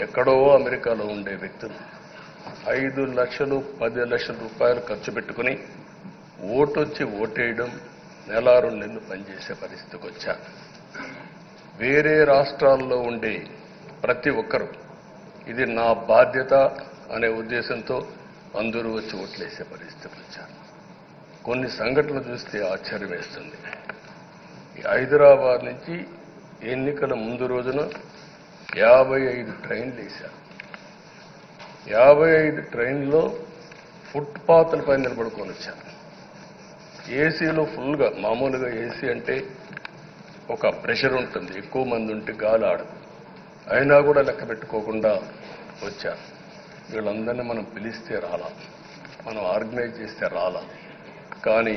ఎక్కడో అమెరికాలో ఉండే వ్యక్తులు 5 లక్షలు 10 లక్షల రూపాయలు ఖర్చు పెట్టుకుని ఓటొచ్చి ఓటేయడం నెల 2 నెలలు పనిచేసే పరిస్థితికి వచ్చారు. వేరే రాష్ట్రాల్లో ఉండే ప్రతి ఒక్కరూ ఇది నా బాధ్యత అనే ఉద్దేశంతో అందరూ వచ్చి ఓట్లేసే పరిస్థితికి వచ్చారు. కొన్ని సంఘటనలు చూస్తే ఆశ్చర్యం వేస్తుంది. హైదరాబాద్ నుంచి ఎన్నికల ముందు రోజున 55 ట్రైన్లు వేశారు. 55 ట్రైన్లో ఫుట్పాత్ల పైన నిలబడుకొని వచ్చారు. ఏసీలో ఫుల్గా, మామూలుగా ఏసీ అంటే ఒక ప్రెషర్ ఉంటుంది, ఎక్కువ మంది ఉంటే గాలి ఆడదు. అయినా కూడా లెక్క పెట్టుకోకుండా వచ్చారు. వీళ్ళందరినీ మనం పిలిస్తే రాలా, మనం ఆర్గనైజ్ చేస్తే రాలా. కానీ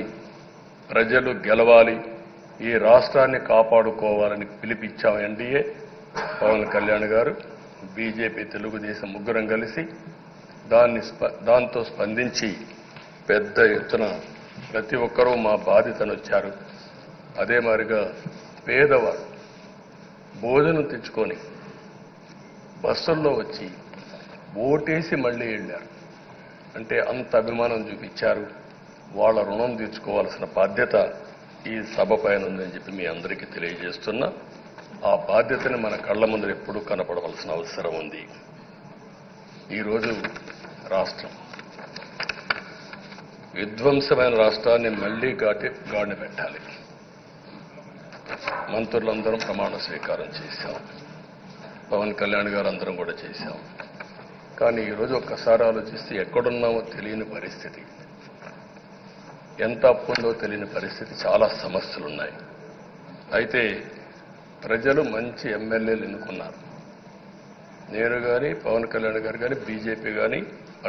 ప్రజలు గెలవాలి, ఈ రాష్ట్రాన్ని కాపాడుకోవాలని పిలిపించాం. ఎన్డీఏ, పవన్ కళ్యాణ్ గారు, బీజేపీ, తెలుగుదేశం ముగ్గురం కలిసి దాంతో స్పందించి పెద్ద ఎత్తున ప్రతి ఒక్కరూ మా బాధ్యతను వచ్చారు. అదే మాదిరిగా పేదవారు భోజనం తెచ్చుకొని బస్సుల్లో వచ్చి ఓటేసి మళ్ళీ వెళ్ళారు. అంటే అంత అభిమానం చూపించారు. వాళ్ళ రుణం తీర్చుకోవాల్సిన బాధ్యత ఈ సభ పైన ఉందని చెప్పి మీ అందరికీ తెలియజేస్తున్నా. ఆ బాధ్యతని మన కళ్ల ముందు ఎప్పుడూ కనపడవలసిన అవసరం ఉంది. ఈరోజు రాష్ట్రం విధ్వంసమైన రాష్ట్రాన్ని మళ్లీ గాడిన పెట్టాలి. మంత్రులందరం ప్రమాణ స్వీకారం చేశాం. పవన్ కళ్యాణ్ గారు అందరం కూడా చేశాం. కానీ ఈరోజు ఒక్కసారి ఆలోచిస్తే ఎక్కడున్నామో తెలియని పరిస్థితి, ఎంత అప్పు ఉందో తెలియని పరిస్థితి, చాలా సమస్యలు ఉన్నాయి. అయితే ప్రజలు మంచి ఎమ్మెల్యేలు ఎన్నుకున్నారు. నేను కానీ, పవన్ కళ్యాణ్ గారు కానీ, బీజేపీ కానీ,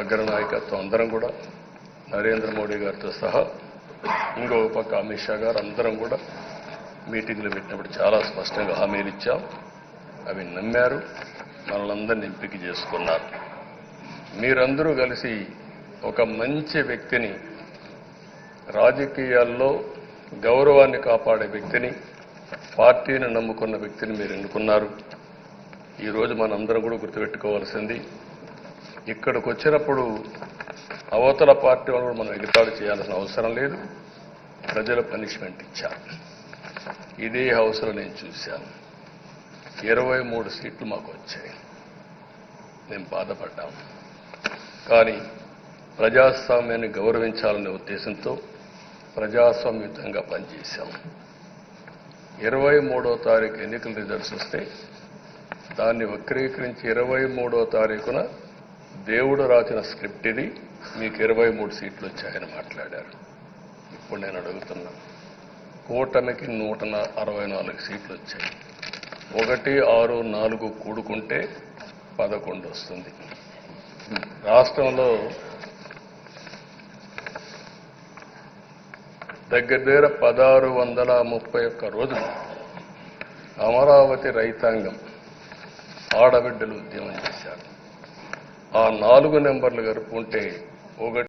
అగ్రనాయకత్వం అందరం కూడా, నరేంద్ర మోడీ గారితో సహా ఇంకో పక్క అమిత్ షా గారు అందరం కూడా మీటింగ్లు పెట్టినప్పుడు చాలా స్పష్టంగా హామీలు ఇచ్చాం. అవి నమ్మారు, మనలందరినీ ఎంపిక చేసుకున్నారు. మీరందరూ కలిసి ఒక మంచి వ్యక్తిని, రాజకీయాల్లో గౌరవాన్ని కాపాడే వ్యక్తిని, పార్టీని నమ్ముకున్న వ్యక్తిని మీరు ఎన్నుకున్నారు. ఈరోజు మనందరం కూడా గుర్తుపెట్టుకోవాల్సింది, ఇక్కడికి వచ్చినప్పుడు అవతల పార్టీ వాళ్ళు మనం ఎగతాళి చేయాల్సిన అవసరం లేదు. ప్రజల పనిష్మెంట్ ఇచ్చారు. ఇదే హౌస్లో నేను చూశాను. 23 సీట్లు మాకు వచ్చాయి. మేము బాధపడ్డాం. కానీ ప్రజాస్వామ్యాన్ని గౌరవించాలనే ఉద్దేశంతో ప్రజాస్వామ్యుతంగా పనిచేశాం. 23వ తారీఖు ఎన్నికల రిజల్ట్స్ వస్తే దాన్ని వక్రీకరించి 23వ తారీఖున దేవుడు రాసిన స్క్రిప్ట్ ఇది, మీకు 23 సీట్లు వచ్చాయని మాట్లాడారు. ఇప్పుడు నేను అడుగుతున్నా, కూటమికి 164 సీట్లు వచ్చాయి. 1, 6, 4 కూడుకుంటే 11 వస్తుంది. రాష్ట్రంలో దగ్గర 1631 రోజులు అమరావతి రైతాంగం ఆడబిడ్డలు ఉద్యమం చేశారు. ఆ 4 నెంబర్లు కలుపుకుంటే 1